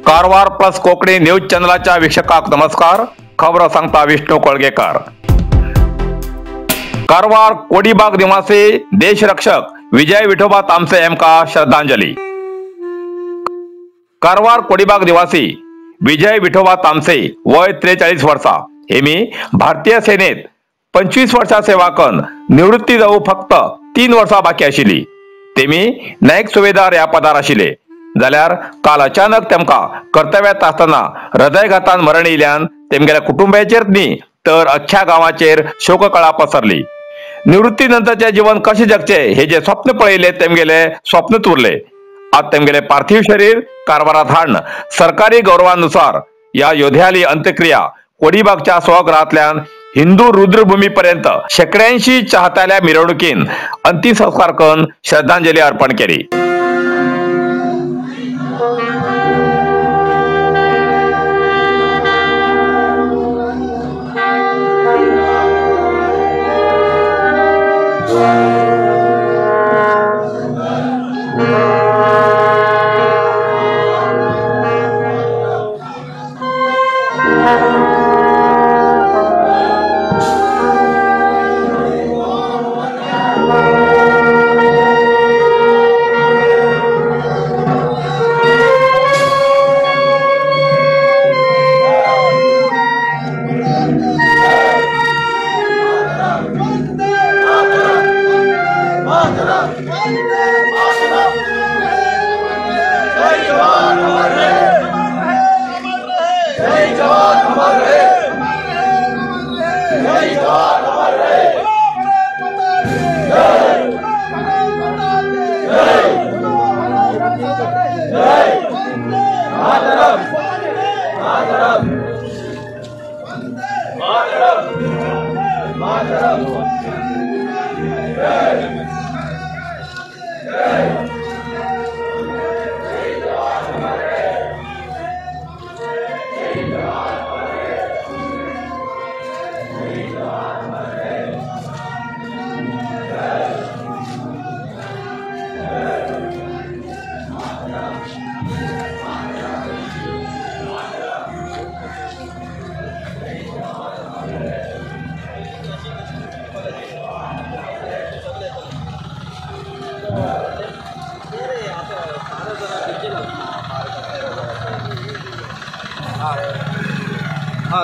Karwar plus Konkani news चॅनलच्या वीक्षकांक नमस्कार. खबर सांगता विष्णू कोळगेकर. कारवार कोडीबाग निवासी देशरक्षक विजय विठोबा तामसे यांका श्रद्धांजली. कारवार कोडीबाग निवासी विजय विठोबा तामसे वय 43 वर्षा हेमी भारतीय सेनेत 25 वर्षा सेवा करून निवृत्ती जाऊ फक्त 3 वर्षा बाकी आशिल्ली. तेमी नायक सुभेदार या पदार आशिल्ले जाल्यार काल अचानक तेमका कर्तव्यात असताना हृदयघातान मरण येयल्यान तेमगेल्या कुटुंबियाचेर न्ही तर अख्ख्या गावाचेर शोककळा पसरली. निवृत्ती नंतरचे जीवन कशे जगचे हे जे स्वप्न पळयले तेमगेले स्वप्नच उरले. आज तेमगेले पार्थिव शरीर कारवारात हाडून सरकारी गौरवानुसार या योद्ध्याली अंत्यक्रिया कोडीबागच्या स्वगृहांतल्यान हिंदू रुद्रभूमी पर्यंत शेकड्यांशी चाहत्याल्या मिरवणुकीन अंतिम संस्कार करून श्रद्धांजली अर्पण केली.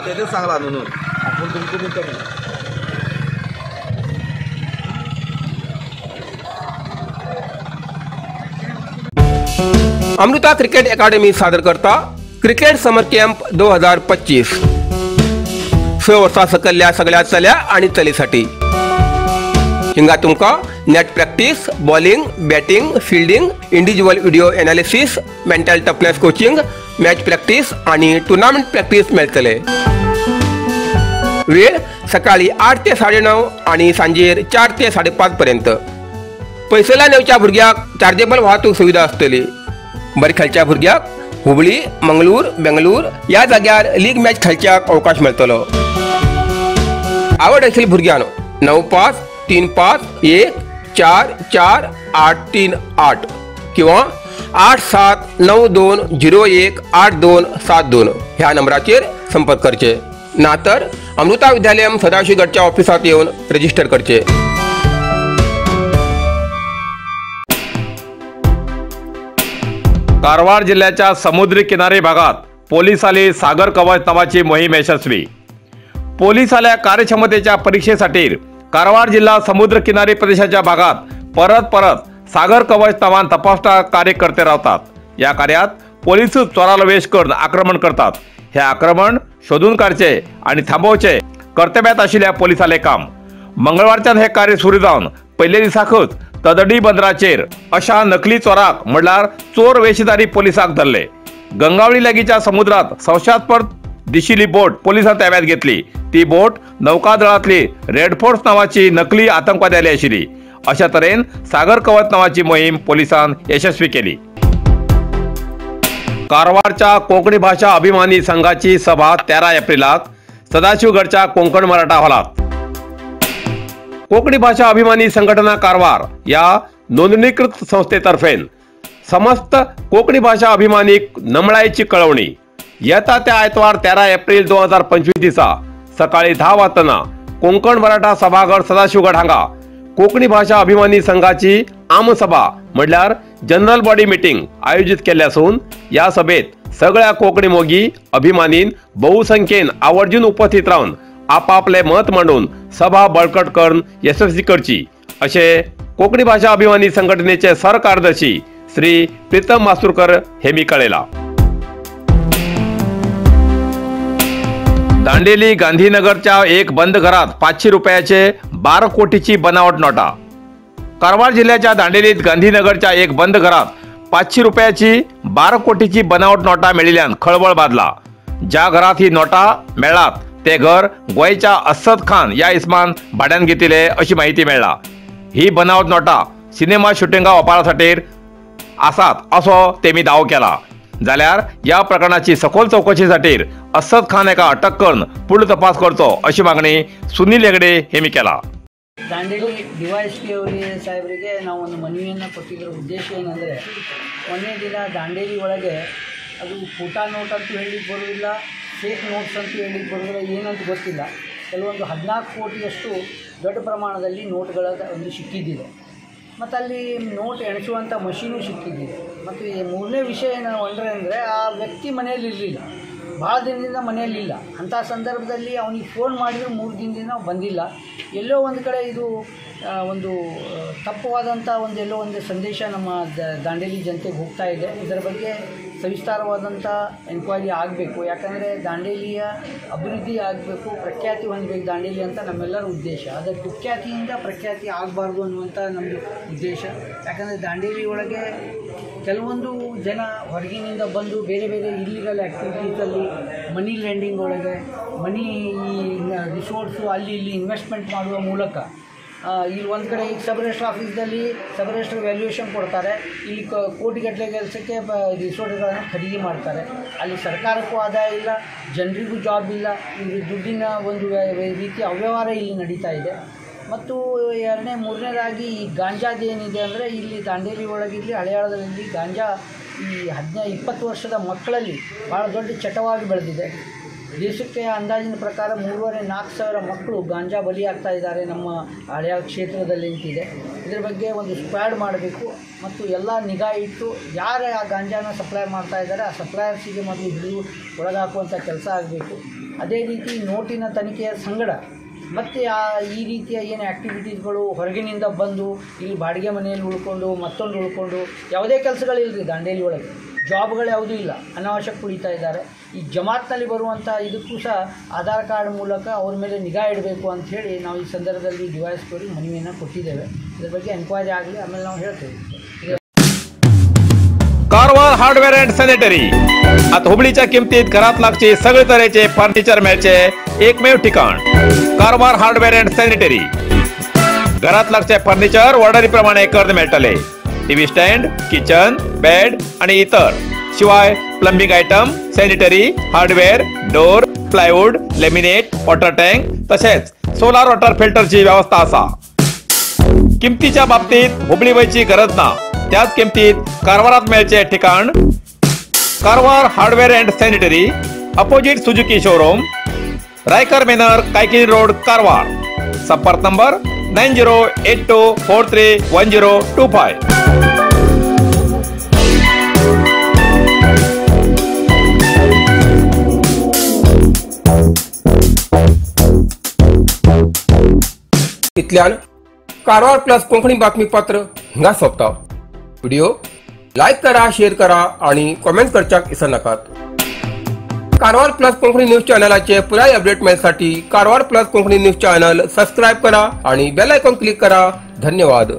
तेच सांगला म्हणून आपण तुमचं अमृता क्रिकेट अकादमी सादर करता क्रिकेट समर कॅम्प 2025 6 वर्सां सकयल्या सगळ्या चल्या आणि चलीसाठी. हिंगा तुमका net practice, bowling, batting, fielding, individual video analysis, mental toughness coaching, match practice आणि टुर्नामेंट प्रॅक्टिस मेळटले. वेळ सकाळी 8 ते 9:30 आणि सांजेर 4 ते 5:30 पर्यंत. पैसेला नेवच्या भुरग्याक चार्जेबल वाहतूक सुविधा असतली. बरे खेळच्या भुरग्याक हुबळी, मंगळूर, बेंगळूर या जाग्यार लीग मॅच खेळच्याक अवकाश मेळटलो. आवड आशिल्ल्या भुरग्यांनो 9535144838 किंवा 8792018272 ह्या नंबराचेर संपर्क करचे ना तर अमृता विद्यालयम सदाशिवगडच्या ऑफिसात येऊन रजिस्टर करचे. कारवार जिल्ह्याच्या समुद्री किनारी भागात पोलिसांनी सागर कवच नावाची मोहीम यशस्वी. पोलिसांच्या कार्यक्षमतेच्या परीक्षेसाठी कारवार जिल्हा समुद्र किनारी प्रदेशाच्या भागात परत सागर कवच नावान तपासणा कार्य करते राहतात. या कार्यात पोलीस चोराला वेश करून आक्रमण करतात. हे आक्रमण शोधून काढचे आणि थांबवचे कर्तव्यात आशिल्ल्या पोलिसांचे काम. मंगळवारच्यान हे कार्य सुरू जावन पयल्या दिसाकच तडडी बंदराचेर अशा नकली चोराक म्हणल्यार चोर वेशधारी पोलिसांक धरले. गंगावळी लागींच्या समुद्रात संशयास्पद दिशिल्ली बोट पोलिसांनी ताब्यात घेतली. ती बोट नौकादळातली रेड फोर्स नावाची नकली आतंकवादी आशिल्ली. अशा तरेन सागर कवच नावाची मोहीम पोलिसांनी यशस्वी केली. कारवारच्या कोकणी भाषा अभिमानी संघाची सभा 13 एप्रिलात सदाशिवगडच्या कोकण मराठा हॉलात। कोकणी भाषा अभिमानी संघटना कारवार या नोंदणीकृत संस्थेतर्फे समस्त कोकणी भाषा अभिमानी नमळाईची कळवणी येता त्या आयतवार 13 एप्रिल 2025 दिसा सकाळी 10 वाजता कोकण मराठा सभागड सदाशिवगड हांगा कोकणी भाषा अभिमानी संघाची आमसभा म्हणल्यार जनरल बॉडी मीटिंग आयोजित केल्ली असून या सभेत सगळ्या कोकणी मोगी अभिमानीन बहुसंख्येन आवर्जून उपस्थित राहून आपापले मत मांडून सभा बळकट करून यशस्वी करची असे कोकणी भाषा अभिमानी संघटनेचे सरकार्यदर्शी श्री प्रीतम मासुरकर हेमी कळयला। दांडेली गांधीनगरच्या एक बंद घरात 500 रुपयाचे 12 कोटीची बनावट नोटा। कारवार जिल्ह्याच्या दांडेलीत गांधीनगरच्या एक बंद घरात 500 रुपयाची 12 कोटीची बनावट नोटा मेळिल्ल्यान खळबळ बादला। ज्या घरात ही नोटा मेळ्ळात ते घर गोयच्या असद खान या इस्मान भाड्यान घेतिले अशी माहिती मेळ्ळा। ही बनावट नोटा सिनेमा शुटिंगा वापरासाठी आसात असो तेमी दावो केला। जाल्यार या प्रकरणाची सखोल चौकशीसाठी असद खान एका अटक करून पुढील तपास करचो अशी मागणी सुनील हेगडे हेमी केला। ದಾಂಡೇಲಿ ಡಿವೈಎಸ್ಪಿ ಸಾಹೇಬರಿಗೆ ನಾವು ಒಂದು ಮನವಿಯನ್ನು ಕೊಟ್ಟಿದ್ದರ ಉದ್ದೇಶ ಏನಂದರೆ ಒಂದೇ ದಿನ ದಾಂಡೇಲಿ ಒಳಗೆ ಅದು ಫೋಟಾ ನೋಟ್ ಅಂತೂ ಹೇಳಲಿಕ್ಕೆ ಬರೋದಿಲ್ಲ, ಫೇಕ್ ನೋಟ್ಸ್ ಅಂತೂ ಹೇಳಲಿಕ್ಕೆ ಬರೋದಿಲ್ಲ, ಏನಂತ ಗೊತ್ತಿಲ್ಲ। ಕೆಲವೊಂದು 14 ಕೋಟಿಯಷ್ಟು ದೊಡ್ಡ ಪ್ರಮಾಣದಲ್ಲಿ ನೋಟ್ಗಳ ಒಂದು ಸಿಕ್ಕಿದ್ದಿದೆ ಮತ್ತು ಅಲ್ಲಿ ನೋಟ್ ಎಣಿಸುವಂಥ ಮಷೀನು ಸಿಕ್ಕಿದ್ದಿದೆ। ಮತ್ತು ಈ ಮೂರನೇ ವಿಷಯ ಏನು ಅಂದರೆ ಆ ವ್ಯಕ್ತಿ ಮನೆಯಲ್ಲಿ ಇರಲಿಲ್ಲ, ಭಾಳ ದಿನದಿಂದ ಮನೆಯಲ್ಲಿಲ್ಲ। ಅಂಥ ಸಂದರ್ಭದಲ್ಲಿ ಅವನಿಗೆ ಫೋನ್ ಮಾಡಿದ್ರು 3 ದಿನದಿಂದ ನಾವು ಬಂದಿಲ್ಲ। ಎಲ್ಲೋ ಒಂದು ಕಡೆ ಇದು ಒಂದು ತಪ್ಪವಾದಂಥ ಎಲ್ಲೋ ಒಂದು ಸಂದೇಶ ನಮ್ಮ ದಾಂಡೇಲಿ ಜನತೆಗೆ ಹೋಗ್ತಾ ಇದೆ। ಇದರ ಬಗ್ಗೆ ಸವಿಸ್ತಾರವಾದಂಥ ಎನ್ಕ್ವೈರಿ ಆಗಬೇಕು, ಯಾಕಂದರೆ ದಾಂಡೇಲಿಯ ಅಭಿವೃದ್ಧಿ ಆಗಬೇಕು, ಪ್ರಖ್ಯಾತಿ ಹೊಂದಬೇಕು ದಾಂಡೇಲಿ ಅಂತ ನಮ್ಮೆಲ್ಲರ ಉದ್ದೇಶ। ಅದರ ಕುಖ್ಯಾತಿಯಿಂದ ಪ್ರಖ್ಯಾತಿ ಆಗಬಾರ್ದು ಅನ್ನುವಂಥ ನಮ್ಮದು ಉದ್ದೇಶ। ಯಾಕಂದರೆ ದಾಂಡೇಲಿ ಒಳಗೆ ಕೆಲವೊಂದು ಜನ ಹೊರಗಿನಿಂದ ಬಂದು ಬೇರೆ ಬೇರೆ ಇಲ್ಲಿಗಲ್ ಆ್ಯಕ್ಟಿವಿಟೀಸಲ್ಲಿ ಮನಿ ಲೆಂಡಿಂಗ್ ಒಳಗೆ ಮನಿ ಈ ರಿಸೋರ್ಟ್ಸು ಅಲ್ಲಿ ಇಲ್ಲಿ ಇನ್ವೆಸ್ಟ್ಮೆಂಟ್ ಮಾಡುವ ಮೂಲಕ ಇಲ್ಲಿ ಒಂದು ಕಡೆ ಈಗ ಸಬ್ ರಿಜಿಸ್ಟ್ರ್ ಆಫೀಸ್ದಲ್ಲಿ ಸಬ್ ರಿಜಿಸ್ಟ್ರ್ ವ್ಯಾಲ್ಯೂಯೇಷನ್ ಕೊಡ್ತಾರೆ, ಇಲ್ಲಿ ಕೋಟಿಗಟ್ಟಲೆ ಕೆಲಸಕ್ಕೆ ರಿಸೋರ್ಟ್ಗಳನ್ನು ಖರೀದಿ ಮಾಡ್ತಾರೆ। ಅಲ್ಲಿ ಸರ್ಕಾರಕ್ಕೂ ಆದಾಯ ಇಲ್ಲ, ಜನರಿಗೂ ಜಾಬ್ ಇಲ್ಲ, ಇದು ದುಡ್ಡಿನ ಒಂದು ರೀತಿಯ ಅವ್ಯವಹಾರ ಇಲ್ಲಿ ನಡೀತಾ ಇದೆ। ಮತ್ತು ಮೂರನೇದಾಗಿ ಈ ಗಾಂಜಾದ ಏನಿದೆ ಅಂದರೆ ಇಲ್ಲಿ ದಾಂಡೇಲಿ ಒಳಗಿರಲಿ ಹಳೆಯಾಳದಲ್ಲಿ ಗಾಂಜಾ ಈ 15-20 ವರ್ಷದ ಮಕ್ಕಳಲ್ಲಿ ಭಾಳ ದೊಡ್ಡ ಚಟವಾಗಿ ಬೆಳೆದಿದೆ। ದೇಶಕ್ಕೆ ಅಂದಾಜಿನ ಪ್ರಕಾರ 3,500-4 ಸಾವಿರ ಮಕ್ಕಳು ಗಾಂಜಾ ಬಲಿಯಾಗ್ತಾ ಇದ್ದಾರೆ ನಮ್ಮ ಹಳೆಯ ಕ್ಷೇತ್ರದಲ್ಲಿ ಅಂತಿದೆ। ಇದರ ಬಗ್ಗೆ ಒಂದು ಸ್ಕ್ವಾಡ್ ಮಾಡಬೇಕು ಮತ್ತು ಎಲ್ಲ ನಿಗಾ ಇಟ್ಟು ಯಾರು ಆ ಗಾಂಜಾನ ಸಪ್ಲೈ ಮಾಡ್ತಾ ಇದ್ದಾರೆ ಆ ಸಪ್ಲೈಯರ್ಸಿಗೆ ಮೊದಲು ಹಿಡಿದು ಒಳಗಾಕುವಂಥ ಕೆಲಸ ಆಗಬೇಕು। ಅದೇ ರೀತಿ ನೋಟಿನ ತನಿಖೆಯ ಸಂಗಡ ಮತ್ತು ಈ ರೀತಿಯ ಏನು ಆ್ಯಕ್ಟಿವಿಟೀಸ್ಗಳು ಹೊರಗಿನಿಂದ ಬಂದು ಇಲ್ಲಿ ಬಾಡಿಗೆ ಮನೆಯಲ್ಲಿ ಉಳ್ಕೊಂಡು ಮತ್ತೊಂದು ಉಳ್ಕೊಂಡು ಯಾವುದೇ ಕೆಲಸಗಳಿಲ್ಲರಿ ದಾಂಡೇಲಿ ಒಳಗೆ, ಜಾಬ್ಗಳು ಯಾವುದೂ ಇಲ್ಲ, ಅನಾವಶ್ಯಕ ಕುಳಿತಾ ಇದ್ದಾರೆ। ಈ ಜಮಾತ್ನಲ್ಲಿ ಬರುವಂಥ ಇದಕ್ಕೂ ಸಹ ಆಧಾರ್ ಕಾರ್ಡ್ ಮೂಲಕ ಅವ್ರ ಮೇಲೆ ನಿಗಾ ಇಡಬೇಕು ಅಂಥೇಳಿ ನಾವು ಈ ಸಂದರ್ಭದಲ್ಲಿ ಡಿವೈಎಸ್ಪಿ ಅವರಿಗೆ ಮನವಿಯನ್ನು ಕೊಟ್ಟಿದ್ದೇವೆ। ಇದರ ಬಗ್ಗೆ ಎನ್ಕ್ವೈರಿ ಆಗಲಿ, ಆಮೇಲೆ ನಾವು ಹೇಳ್ತೇವೆ। कारवार हार्डवेअर अँड सॅनिटरी आता हुबळीच्या किमतीत घरात लागचे सगळे तऱ्हेचे फर्निचर मेळचे एकमेव ठिकाण कारवार हार्डवेअर अँड सॅनिटरी। घरात लागचे फर्निचर ऑर्डरी प्रमाणे कर्ज मेळटले। टीव्ही स्टँड, किचन, बेड आणि इतर, शिवाय plumbing item, sanitary, hardware, door, plywood, laminate, water tank तसेच सोलार वॉटर फिल्टरची व्यवस्था असा। किमतीच्या बाबतीत हुबळी वयची गरज ना, त्याच किमतीत कारवारात मिळचे ठिकाण Karwar hardware and sanitary, opposite Suzuki showroom, Raikar manor, Kaikini road, Karwar. संपर्क नंबर 9082431025। इतल्यान कारवार प्लस कोंकणी बातमीपत्र हिंगा सोंपता। व्हिडिओ लाईक करा, शेअर करा आणि कमेंट करच्याक विसरू नकात। कारवार प्लस कोंकणी न्यूज चॅनलाचे पुराय अपडेट मिळण्यासाठी Karwar plus Konkani news channel subscribe करा आणि बेल आयकॉन क्लिक करा। धन्यवाद।